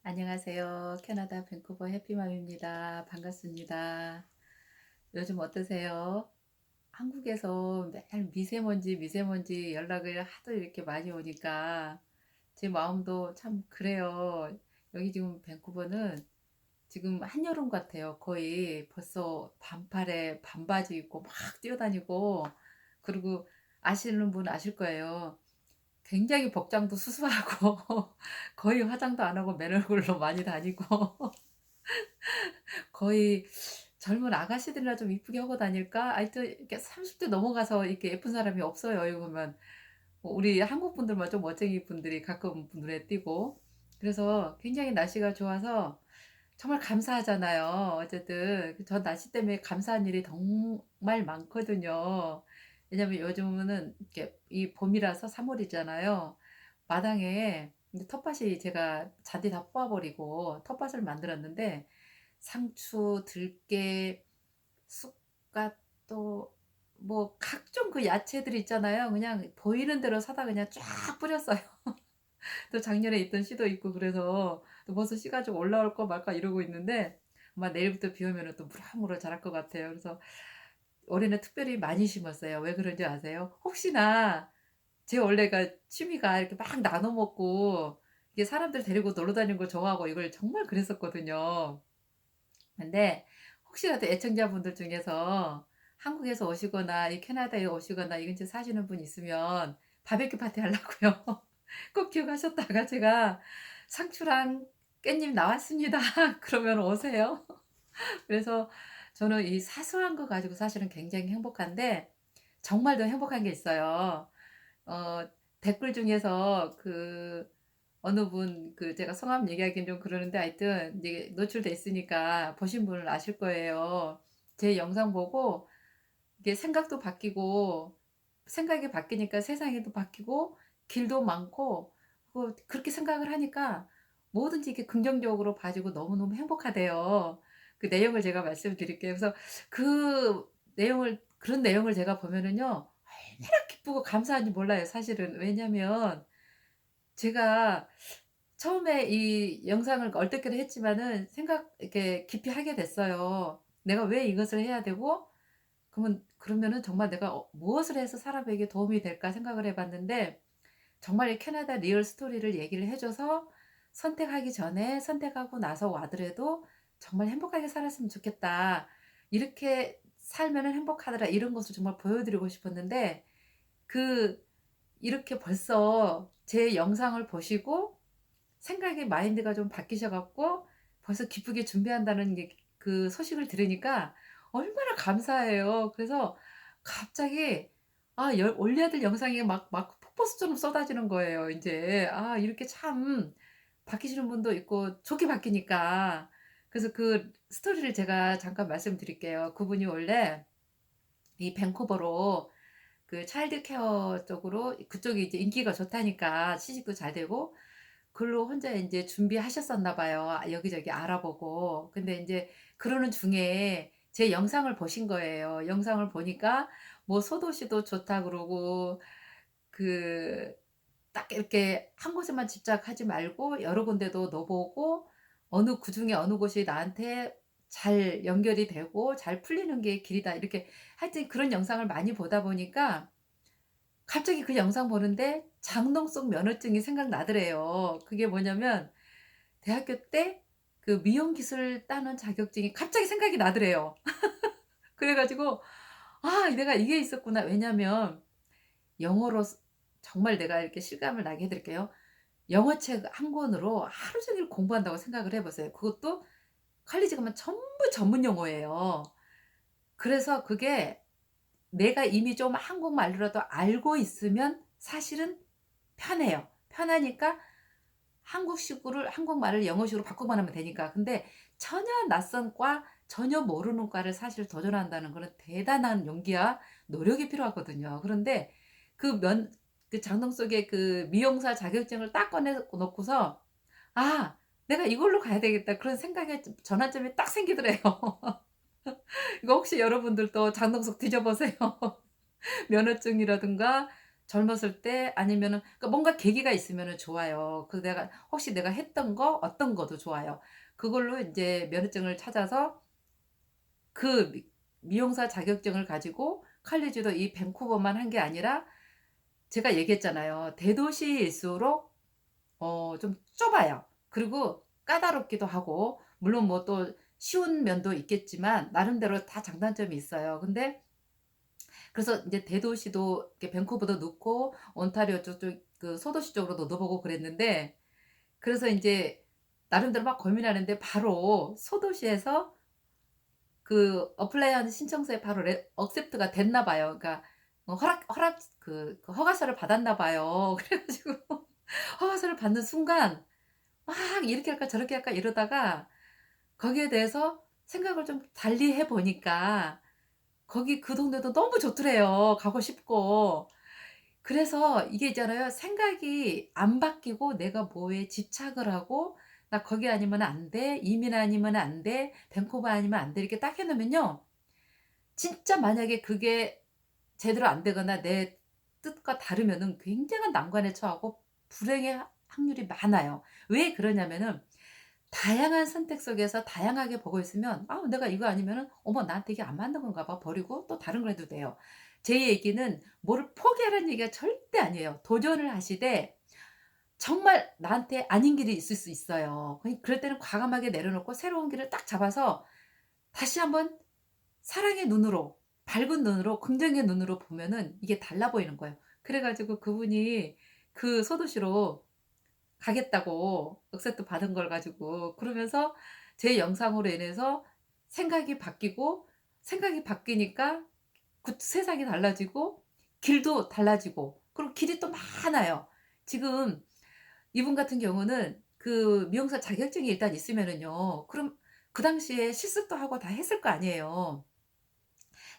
안녕하세요. 캐나다 밴쿠버 해피맘입니다. 반갑습니다. 요즘 어떠세요? 한국에서 매일 미세먼지 연락을 하도 이렇게 많이 오니까 제 마음도 참 그래요. 여기 지금 밴쿠버는 지금 한여름 같아요. 거의 벌써 반팔에 반바지 입고 막 뛰어다니고, 그리고 아시는 분 아실 거예요. 굉장히 복장도 수수하고 거의 화장도 안 하고 맨 얼굴로 많이 다니고 거의 젊은 아가씨들이나 좀 이쁘게 하고 다닐까? 하여튼 이렇게 30대 넘어가서 이렇게 예쁜 사람이 없어요. 여기 보면 뭐 우리 한국 분들만 좀 멋쟁이 분들이 가끔 눈에 띄고, 그래서 굉장히 날씨가 좋아서 정말 감사하잖아요. 어쨌든 전 날씨 때문에 감사한 일이 정말 많거든요. 왜냐면 요즘은 이렇게 이 봄이라서 3월이잖아요. 마당에 이제 텃밭이 제가 잔디 다 뽑아버리고 텃밭을 만들었는데, 상추, 들깨, 쑥갓, 또 뭐 각종 그 야채들 있잖아요. 그냥 보이는 대로 사다 그냥 쫙 뿌렸어요. 또 작년에 있던 씨도 있고, 그래서 또 벌써 씨가 좀 올라올 거 말까 이러고 있는데 아마 내일부터 비 오면은 또 무럭무럭 자랄 것 같아요. 그래서 올해는 특별히 많이 심었어요. 왜 그런지 아세요? 혹시나 제 원래가 취미가 이렇게 막 나눠 먹고 이게 사람들 데리고 놀러 다니는 걸 좋아하고 이걸 정말 그랬었거든요. 근데 혹시라도 애청자분들 중에서 한국에서 오시거나 이 캐나다에 오시거나 이 근처에 사시는 분 있으면 바베큐 파티 하려고요. 꼭 기억하셨다가 제가 "상추랑 깻잎 나왔습니다." 그러면 오세요. 그래서 저는 이 사소한 거 가지고 사실은 굉장히 행복한데, 정말 더 행복한 게 있어요. 어 댓글 중에서 그 어느 분, 그 제가 성함 얘기하기는 좀 그러는데 하여튼 이제 노출돼 있으니까 보신 분은 아실 거예요. 제 영상 보고 이게 생각도 바뀌고, 생각이 바뀌니까 세상이 또 바뀌고 길도 많고, 그렇게 생각을 하니까 뭐든지 이렇게 긍정적으로 봐지고 너무너무 행복하대요. 그 내용을 제가 말씀드릴게요. 그래서 그런 내용을 제가 보면은요, 얼마나 기쁘고 감사한지 몰라요 사실은. 왜냐면 제가 처음에 이 영상을 얼떨결에 했지만은 생각 이렇게 깊이 하게 됐어요. '내가 왜 이것을 해야 되고, 그러면은 정말 내가 무엇을 해서 사람에게 도움이 될까?' 생각을 해 봤는데, 정말 이 캐나다 리얼 스토리를 얘기를 해 줘서 '선택하기 전에 선택하고 나서 와더라도 정말 행복하게 살았으면 좋겠다. 이렇게 살면은 행복하더라.' 이런 것을 정말 보여 드리고 싶었는데, 그 이렇게 벌써 제 영상을 보시고 생각의 마인드가 좀 바뀌셔 갖고 벌써 기쁘게 준비한다는 게, 그 소식을 들으니까 얼마나 감사해요. 그래서 갑자기 올려야 될 영상이 막 폭포수처럼 쏟아지는 거예요 인제. 이렇게 참 바뀌시는 분도 있고 좋게 바뀌니까. 그래서 그 스토리를 제가 잠깐 말씀드릴게요. 그분이 원래 이 밴쿠버로 그 차일드 케어 쪽으로, 그쪽이 이제 인기가 좋다니까 취직도 잘 되고 글로 혼자 인제 준비하셨었나 봐요, 여기저기 알아보고. 근데 인제 그러는 중에 제 영상을 보신 거예요. 영상을 보니까 뭐 소도시도 좋다 그러고, 그 딱 이렇게 한 곳에만 집착하지 말고 여러 군데도 넣어 보고, 그중에 어느 곳이 나한테 잘 연결이 되고 잘 풀리는 게 길이다, 이렇게 하여튼 그런 영상을 많이 보다 보니까 갑자기 그 영상 보는데 장롱속 면허증이 생각나더래요. 그게 뭐냐면 대학교 때 그 미용 기술 따는 자격증이 갑자기 생각이 나더래요. 그래 가지고 '아 내가 이게 있었구나.' 왜냐면 영어로 정말 내가 이렇게 실감을 나게 해 드릴게요. 영어 책 한 권으로 하루 종일 공부한다고 생각을 해 보세요. 그것도 칼리지 가면 전부 전문 용어예요. 그래서 그게 내가 이미 좀 한국말로라도 알고 있으면 사실은 편해요. 편하니까 한국말을 영어식으로 바꾸기만 하면 되니까. 근데 전혀 낯선 과, 전혀 모르는 과를 사실 도전한다는 거는 대단한 용기와 노력이 필요하거든요. 그런데 그 면 그 장롱 속에 그 미용사 자격증을 딱 꺼내 놓고서 '아 내가 이걸로 가야 되겠다.' 그런 생각의 전환점이 딱 생기더래요. 이거 혹시 여러분들도 장롱 속 뒤져 보세요. 면허증이라든가 젊었을 때 아니면은 그러니까 뭔가 계기가 있으면은 좋아요. 그 내가 혹시 내가 했던 거 어떤 거도 좋아요. 그걸로 인제 면허증을 찾아서 그 미용사 자격증을 가지고 칼리지도 이 밴쿠버만 한 게 아니라 제가 얘기했잖아요. 대도시일수록 좀 좁아요. 그리고 까다롭기도 하고 물론 뭐 또 쉬운 면도 있겠지만 나름대로 다 장단점이 있어요. 근데 그래서 인제 대도시도 이렇게 밴쿠버도 넣고 온타리오 저쪽 그 소도시 쪽으로도 넣어 보고 그랬는데 그래서 인제 나름대로 막 고민하는데 바로 소도시에서 그 어플라이하는 신청서에 바로 액셉트가 됐나 봐요. 그러니까 허락 그 허가서를 받았나 봐요. 그래 가지고 허가서를 받는 순간 막 이렇게 할까 저렇게 할까 이러다가 거기에 대해서 생각을 좀 달리 해 보니까 거기 그 동네도 너무 좋더래요, 가고 싶고. 그래서 이게 있잖아요. 생각이 안 바뀌고 내가 뭐에 집착을 하고 '나 거기 아니면 안 돼. 이민 아니면 안 돼. 밴쿠버 아니면 안 돼.' 이렇게 딱 해 놓으면요. 진짜 만약에 그게 제대로 안 되거나 내 뜻과 다르면은 굉장한 난관에 처하고 불행의 확률이 많아요. 왜 그러냐면은 다양한 선택 속에서 다양하게 보고 있으면 '아 내가 이거 아니면은 어머 나한테 이게 안 맞는 건가 봐.' 버리고 또 다른 걸 해도 돼요. 제 얘기는 뭐를 포기하라는 얘기가 절대 아니에요. 도전을 하시되 정말 나한테 아닌 길이 있을 수 있어요. 그럴 때는 과감하게 내려놓고 새로운 길을 딱 잡아서 다시 한번 사랑의 눈으로 밝은 눈으로 긍정의 눈으로 보면은 이게 달라 보이는 거예요. 그래 가지고 그분이 그 소도시로 가겠다고 억셉트 받은 걸 가지고 그러면서 제 영상으로 인해서 생각이 바뀌고 생각이 바뀌니까 그 세상이 달라지고 길도 달라지고 그리고 길이 또 많아요. 지금 이분 같은 경우는 그 미용사 자격증이 일단 있으면은요. 그럼 그 당시에 실습도 하고 다 했을 거 아니에요.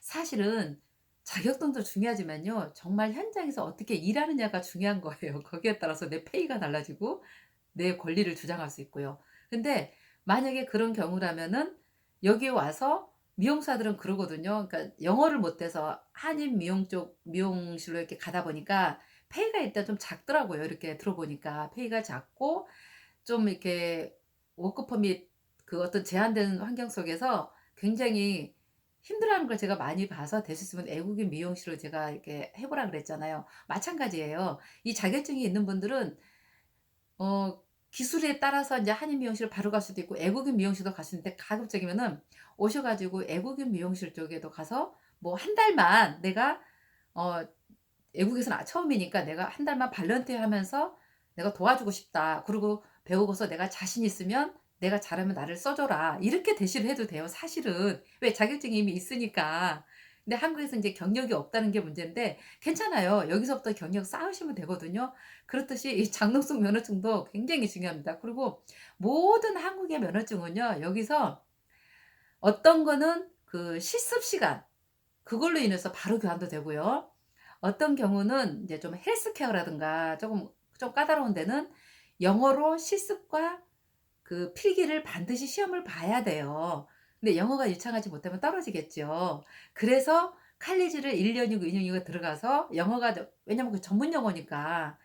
사실은 자격증도 중요하지만요. 정말 현장에서 어떻게 일하느냐가 중요한 거예요. 거기에 따라서 내 페이가 달라지고 내 권리를 주장할 수 있고요. 근데 만약에 그런 경우라면은 여기 와서 미용사들은 그러거든요. 그러니까 영어를 못해서 한인 미용 쪽 미용실로 이렇게 가다 보니까 페이가 일단 좀 작더라고요. 이렇게 들어보니까 페이가 작고 좀 이렇게 워크 퍼밋 그 어떤 제한된 환경 속에서 굉장히 힘들어하는 걸 제가 많이 봐서 될 수 있으면 애국인 미용실을 제가 이렇게 해 보라 그랬잖아요. 마찬가지예요. 이 자격증이 있는 분들은 기술에 따라서 인제 한인 미용실을 바로 갈 수도 있고 애국인 미용실도 갈 수 있는데 가급적이면은 오셔 가지고 애국인 미용실 쪽에도 가서 뭐 한 달만 내가 어 외국에서는 처음이니까 '내가 한 달만 발런티어 하면서 내가 도와주고 싶다. 그리고 배우고서 내가 자신 있으면 내가 잘하면 나를 써 줘라.' 이렇게 대시를 해도 돼요 사실은. 왜 자격증이 이미 있으니까. 근데 한국에서 인제 경력이 없다는 게 문제인데 괜찮아요. 여기서부터 경력 쌓으시면 되거든요. 그렇듯이 이 장롱속 면허증도 굉장히 중요합니다. 그리고 모든 한국의 면허증은요. 여기서 어떤 거는 그 실습 시간 그걸로 인해서 바로 교환도 되고요. 어떤 경우는 이제 좀 헬스케어라든가 쪼금 좀 까다로운 데는 영어로 실습과 그 필기를 반드시 시험을 봐야 돼요. 근데 영어가 유창하지 못하면 떨어지겠죠. 그래서 칼리지를 1 년이고 2 년이고 들어가서 영어가 왜냐면 그 전문 용어니까.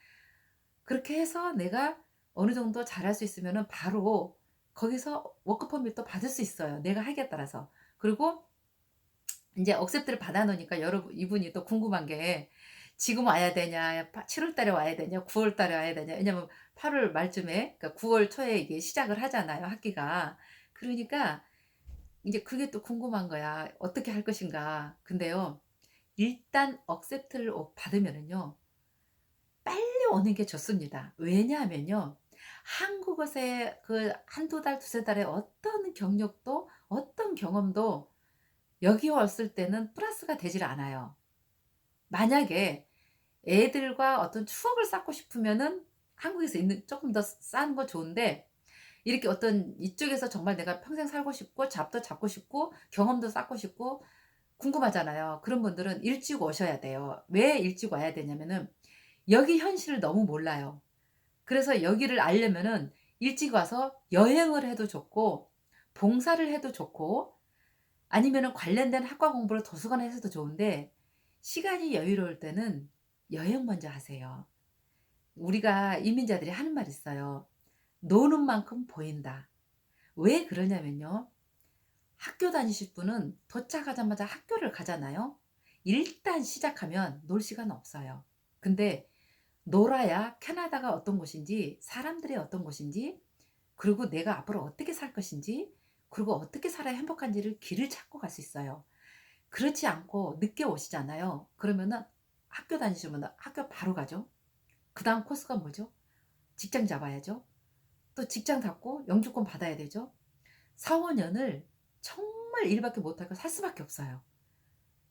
그렇게 해서 내가 어느 정도 잘할 수 있으면은 바로 거기서 워크 퍼밋도 받을 수 있어요, 내가 하기에 따라서. 그리고 인제 억셉트를 받아 놓으니까 이분이 또 궁금한 게 "지금 와야 되냐? 7월 달에 와야 되냐? 9월 달에 와야 되냐?" 왜냐면 8월 말쯤에 그러니까 9월 초에 이게 시작을 하잖아요, 학기가. 그러니까 인제 그게 또 궁금한 거야. '어떻게 할 것인가.' 근데요. 일단 억셉트를 받으면은요. 빨리 오는 게 좋습니다. 왜냐하면요. 한국에서의 그 한두 달, 두세 달의 어떤 경력도 어떤 경험도 여기 왔을 때는 플러스가 되질 않아요. 만약에 애들과 어떤 추억을 쌓고 싶으면은 한국에서 있는 쪼끔 더 쌓는 거 좋은데 이렇게 어떤 이쪽에서 정말 내가 평생 살고 싶고 잡도 잡고 싶고 경험도 쌓고 싶고 궁금하잖아요. 그런 분들은 일찍 오셔야 돼요. 왜 일찍 와야 되냐면은 여기 현실을 너무 몰라요. 그래서 여기를 알려면은 일찍 와서 여행을 해도 좋고 봉사를 해도 좋고 아니면은 관련된 학과 공부를 도서관에서 해도 좋은데 시간이 여유로울 때는 여행 먼저 하세요. 우리가 이민자들이 하는 말이 있어요. "노는 만큼 보인다." 왜 그러냐면요. 학교 다니실 분은 도착하자마자 학교를 가잖아요. 일단 시작하면 놀 시간 없어요. 근데 놀아야 캐나다가 어떤 곳인지, 사람들이 어떤 곳인지, 그리고 내가 앞으로 어떻게 살 것인지, 그리고 어떻게 살아야 행복한지를 길을 찾고 갈 수 있어요. 그렇지 않고 늦게 오시잖아요. 그러면은 학교 다니시는 분은 학교 바로 가죠. 그다음 코스가 뭐죠? 직장 잡아야죠. 또 직장 잡고 영주권 받아야 되죠. 4-5 년을 정말 일밖에 못하고 살 수밖에 없어요.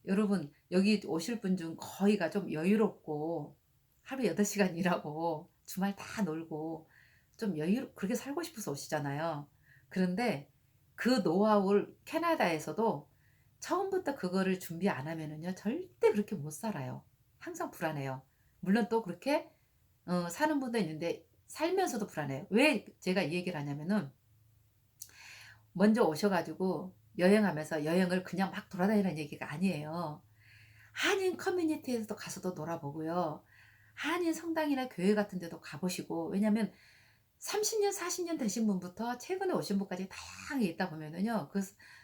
여러분 여기 오실 분 중 거의가 좀 여유롭고 하루 8 시간 일하고 주말 다 놀고 좀 그렇게 살고 싶어서 오시잖아요. 그런데 그 노하우를 캐나다에서도 처음부터 그거를 준비 안 하면은요 절대 그렇게 못 살아요. 항상 불안해요. 물론 또 그렇게 사는 분도 있는데 살면서도 불안해요. 왜 제가 이 얘기를 하냐면은 먼저 오셔 가지고 여행하면서 여행을 그냥 막 돌아다니라는 얘기가 아니에요. 한인 커뮤니티에서도 가서도 놀아보고요. 한인 성당이나 교회 같은 데도 가 보시고 왜냐면 30 년 40년 되신 분부터 최근에 오신 분까지 다양하게 있다 보면은요. 그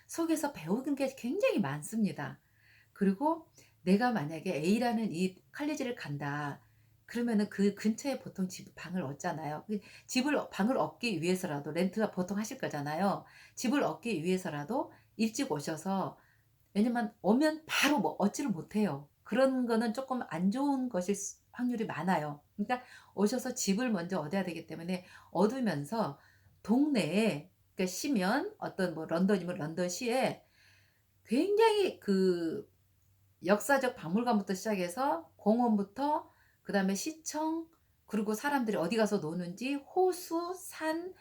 속에서 배우는 게 굉장히 많습니다. 그리고 내가 만약에 A라는 이 칼리지를 간다. 그러면은 그 근처에 보통 방을 얻잖아요. 집을 방을 얻기 위해서라도 렌트가 보통 하실 거잖아요. 집을 얻기 위해서라도 일찍 오셔서 왜냐면 오면 바로 뭐 얻지를 못해요. 그런 거는 쪼끔 안 좋은 것일 확률이 많아요. 그러니까 오셔서 집을 먼저 얻어야 되기 때문에 얻으면서 동네에 그러니까 시면 어떤 뭐 런던이면 런던시에 굉장히 그 역사적 박물관부터 시작해서 공원부터 그다음에 시청 그리고 사람들이 어디 가서 노는지 호수, 산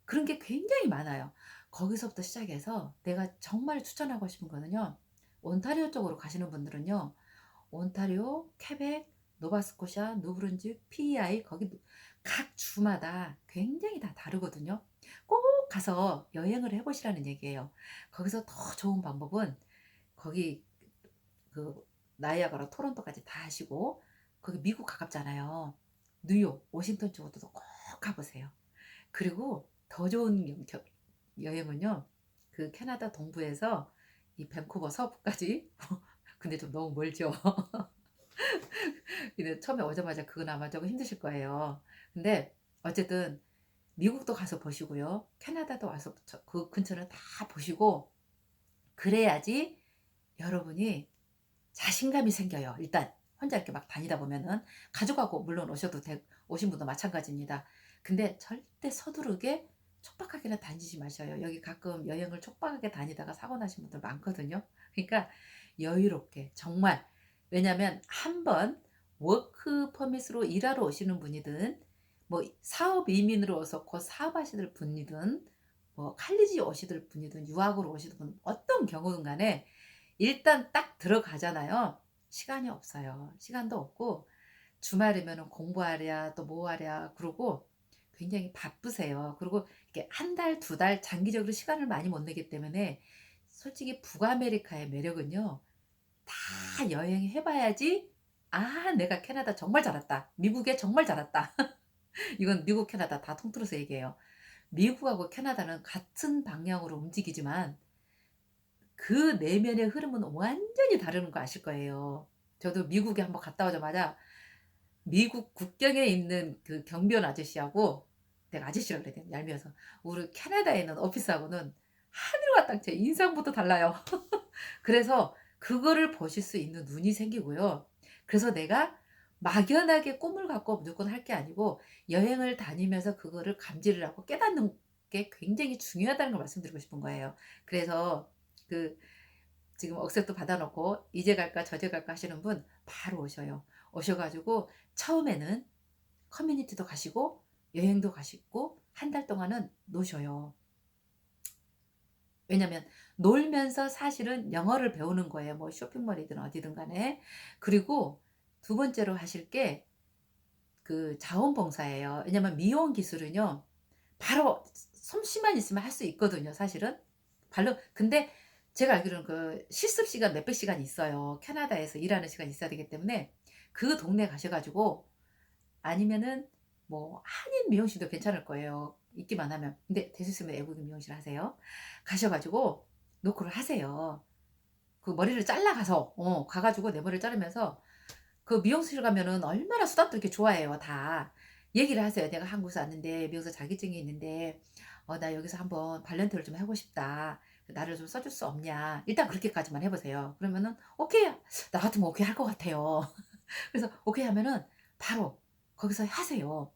그런 게 굉장히 많아요. 거기서부터 시작해서 내가 정말 추천하고 싶은 거는요. 온타리오 쪽으로 가시는 분들은요. 온타리오, 퀘벡, 노바스코샤, 누브른지, PEI 거기 각 주마다 굉장히 다 다르거든요. 꼭 가서 여행을 해 보시라는 얘기예요. 거기서 더 좋은 방법은 거기 그 나이아가라, 토론토까지 다 하시고 거기 미국 가깝잖아요. 뉴욕, 워싱턴 쪽으로도 꼭 가 보세요. 그리고 더 좋은 여행은요. 그 캐나다 동부에서 이 밴쿠버 서부까지 근데 좀 너무 멀죠. 근데 처음에 오자마자 그건 아마 좀 힘드실 거예요. 근데 어쨌든 미국도 가서 보시고요. 캐나다도 와서 그 근처를 다 보시고 그래야지 여러분이 자신감이 생겨요. 일단 혼자 이렇게 막 다니다 보면은 가족하고 물론 오셔도 오신 분도 마찬가지입니다. 근데 절대 서두르게 촉박하게는 다니지 마셔요. 여기 가끔 여행을 촉박하게 다니다가 사고 나신 분들 많거든요. 그러니까 여유롭게 정말 왜냐면 한 번 워크 퍼밋으로 일하러 오시는 분이든 뭐 사업 이민으로 와서 곧 사업하시는 분이든 뭐 칼리지 오시는 분이든 유학으로 오시는 분 어떤 경우든 간에 일단 딱 들어가잖아요. 시간이 없어요. 시간도 없고 주말이면은 공부하랴 또 뭐 하랴 그러고 굉장히 바쁘세요. 그리고 이렇게 한 달, 2달 장기적으로 시간을 많이 못 내기 때문에 솔직히 북아메리카의 매력은요. 다 여행해 봐야지 '아 내가 캐나다 정말 잘 왔다. 미국에 정말 잘 왔다.' 이건 미국, 캐나다 다 통틀어서 얘기해요. 미국하고 캐나다는 같은 방향으로 움직이지만 그 내면의 흐름은 완전히 다른 거 아실 거예요. 저도 미국에 한번 갔다 오자마자 미국 국경에 있는 그 경비원 아저씨하고 내가 아저씨라 그래야 되나 얄미워서 우리 캐나다에 있는 오피스하고는 하늘과 땅 차이 인상부터 달라요. 그래서 그거를 보실 수 있는 눈이 생기고요. 그래서 내가 막연하게 꿈을 갖고 무조건 할 게 아니고 여행을 다니면서 그거를 감지를 하고 깨닫는 게 굉장히 중요하다는 걸 말씀드리고 싶은 거예요. 그래서 그 지금 억셉트 받아 놓고 '이제 갈까 저제 갈까.' 하시는 분 바로 오셔요. 오셔 가지고 처음에는 커뮤니티도 가시고 여행도 가시고 한 달 동안은 노셔요. 왜냐면 놀면서 사실은 영어를 배우는 거예요. 뭐 쇼핑몰이든 어디든 간에. 그리고 두 번째로 하실 게 그 자원봉사예요. 왜냐면 미용 기술은요. 바로 솜씨만 있으면 할 수 있거든요 사실은. 근데 제가 알기로는 그 실습 시간 몇백 시간 있어요. 캐나다에서 일하는 시간이 있어야 되기 때문에 그 동네 가셔 가지고 아니면은 뭐 한인 미용실도 괜찮을 거예요, 있기만 하면. 근데 될 수 있으면 외국인 미용실 하세요. 가셔 가지고 노크를 하세요. 그 머리를 잘라 가서 가 가지고 내 머리를 자르면서 그 미용실 가면은 얼마나 수다도 이렇게 좋아해요 다. 얘기를 하세요. "내가 한국에서 왔는데 미용사 자격증이 있는데 나 여기서 한번 발렌티어를 좀 하고 싶다. 나를 좀 써줄 수 없냐." 일단 그렇게까지만 해 보세요. 그러면은 "오케이." 나 같으면 오케이 할 것 같아요. 그래서 오케이 하면은 바로 거기서 하세요.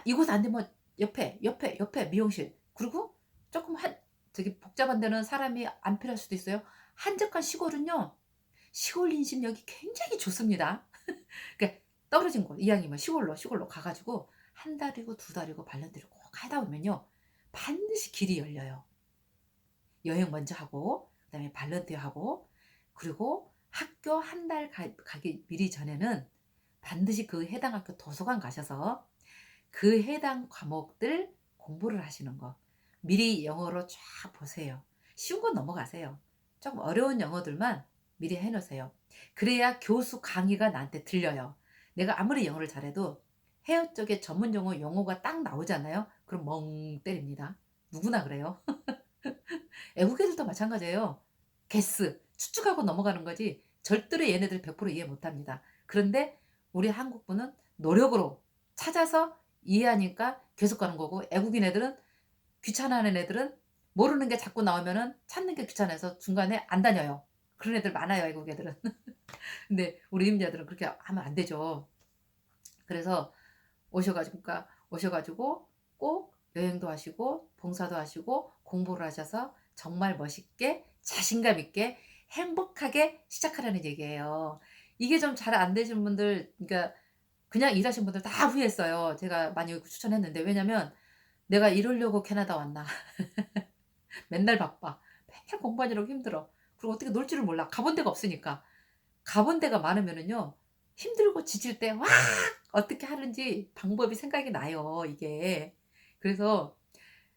이곳 안 되면 옆에 미용실. 그리고 쪼끔 한 저기 복잡한 데는 사람이 안 필요할 수도 있어요. 한적한 시골은요, 시골 인심력이 굉장히 좋습니다. 그러니까 떨어진 곳 이왕이면 시골로 가 가지고 한 달이고 두 달이고 발렌티어를 꼭 하다 보면요, 반드시 길이 열려요. 여행 먼저 하고 그다음에 발렌티어 하고 그리고 학교 한 달 가기 미리 전에는 반드시 그 해당 학교 도서관 가셔서 그 해당 과목들 공부를 하시는 거. 미리 영어로 쫙 보세요. 쉬운 건 넘어가세요. 조금 어려운 영어들만 미리 해 놓으세요. 그래야 교수 강의가 나한테 들려요. 내가 아무리 영어를 잘해도 헤어 쪽에 전문 용어가 딱 나오잖아요. 그럼 멍 때립니다. 누구나 그래요. 외국 애들도 마찬가지예요. guess 추측하고 넘어가는 거지 절대로 얘네들 100% 이해 못 합니다. 그런데 우리 한국 분은 노력으로 찾아서 이해하니까 계속 가는 거고, 외국인 애들은 귀찮아하는 애들은 모르는 게 자꾸 나오면은 찾는 게 귀찮아서 중간에 안 다녀요. 그런 애들 많아요, 외국 애들은. 근데 우리 임자들은 그렇게 하면 안 되죠. 그래서 오셔 가지고 꼭 여행도 하시고 봉사도 하시고 공부를 하셔서 정말 멋있게 자신감 있게 행복하게 시작하라는 얘기예요. 이게 좀 잘 안 되신 분들, 그러니까 그냥 일하신 분들 다 후회했어요. 제가 많이 추천했는데. 왜냐면 '내가 이러려고 캐나다 왔나. 맨날 바빠. 맨날 공부하느라고 힘들어. 그리고 어떻게 놀 줄을 몰라.' 가본 데가 없으니까. 가본 데가 많으면은요, 힘들고 지칠 때 막 어떻게 하는지 방법이 생각이 나요, 이게. 그래서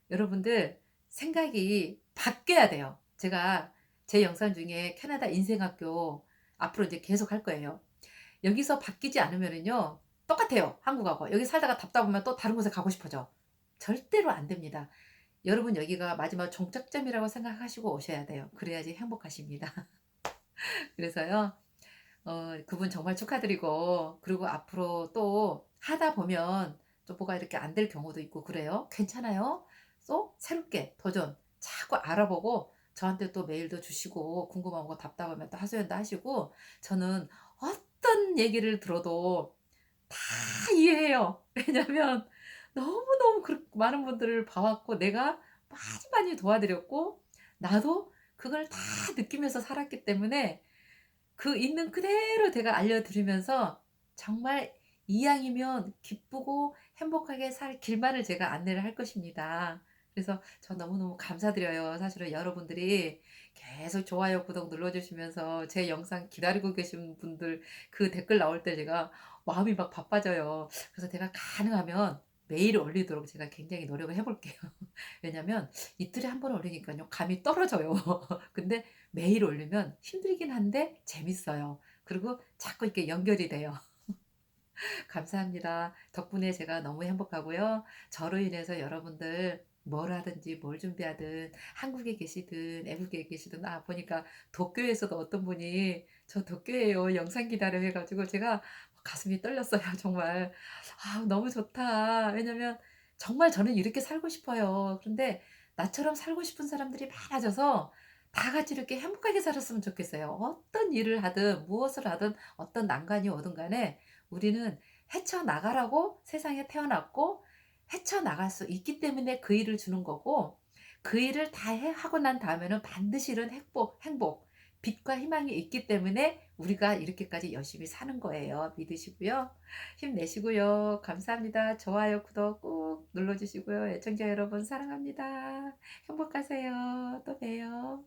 여러분들 생각이 바뀌어야 돼요. 제가 제 영상 중에 캐나다 인생학교 앞으로 이제 계속 할 거예요. 여기서 바뀌지 않으면은요, 똑같아요, 한국하고. 여기 살다가 답답하면 또 다른 곳에 가고 싶어져. 절대로 안 됩니다. 여러분 여기가 마지막 종착점이라고 생각하시고 오셔야 돼요. 그래야지 행복하십니다. 그래서요, 그분 정말 축하드리고, 그리고 앞으로 또 하다 보면 또 뭐가 이렇게 안 될 경우도 있고 그래요. 괜찮아요. 또 새롭게 도전 자꾸 알아보고 저한테 또 메일도 주시고 궁금한 거 답답하면 또 하소연도 하시고, 저는 어떤 얘기를 들어도 다 이해해요. 왜냐면 너무너무 많은 분들을 봐 왔고 내가 많이 도와드렸고 나도 그걸 다 느끼면서 살았기 때문에 그 있는 그대로 제가 알려드리면서 정말 이왕이면 기쁘고 행복하게 살 길만을 제가 안내를 할 것입니다. 그래서 저 너무너무 감사드려요. 사실은 여러분들이 계속 좋아요, 구독 눌러주시면서 제 영상 기다리고 계신 분들 그 댓글 나올 때 제가 마음이 막 바빠져요. 그래서 제가 가능하면 매일 올리도록 제가 굉장히 노력을 해 볼게요. 왜냐면 이틀에 한 번 올리니깐요, 감이 떨어져요. 근데 매일 올리면 힘들긴 한데 재밌어요. 그리고 자꾸 이렇게 연결이 돼요. 감사합니다. 덕분에 제가 너무 행복하고요. 저로 인해서 여러분들 뭘 하든지 뭘 준비하든 한국에 계시든 외국에 계시든, 보니까 도쿄에서도 어떤 분이 "저 도쿄예요. 영상 기다려요." 해 가지고 제가 가슴이 떨렸어요 정말. 너무 좋다. 왜냐면 정말 저는 이렇게 살고 싶어요. 그런데 나처럼 살고 싶은 사람들이 많아져서 다 같이 이렇게 행복하게 살았으면 좋겠어요. 어떤 일을 하든 무엇을 하든 어떤 난관이 오든 간에 우리는 헤쳐나가라고 세상에 태어났고 헤쳐나갈 수 있기 때문에 그 일을 주는 거고, 그 일을 다 하고 난 다음에는 반드시 이런 행복, 빛과 희망이 있기 때문에 우리가 이렇게까지 열심히 사는 거예요. 믿으시고요. 힘내시고요. 감사합니다. 좋아요, 구독 꾹 눌러주시고요. 애청자 여러분 사랑합니다. 행복하세요. 또 봬요.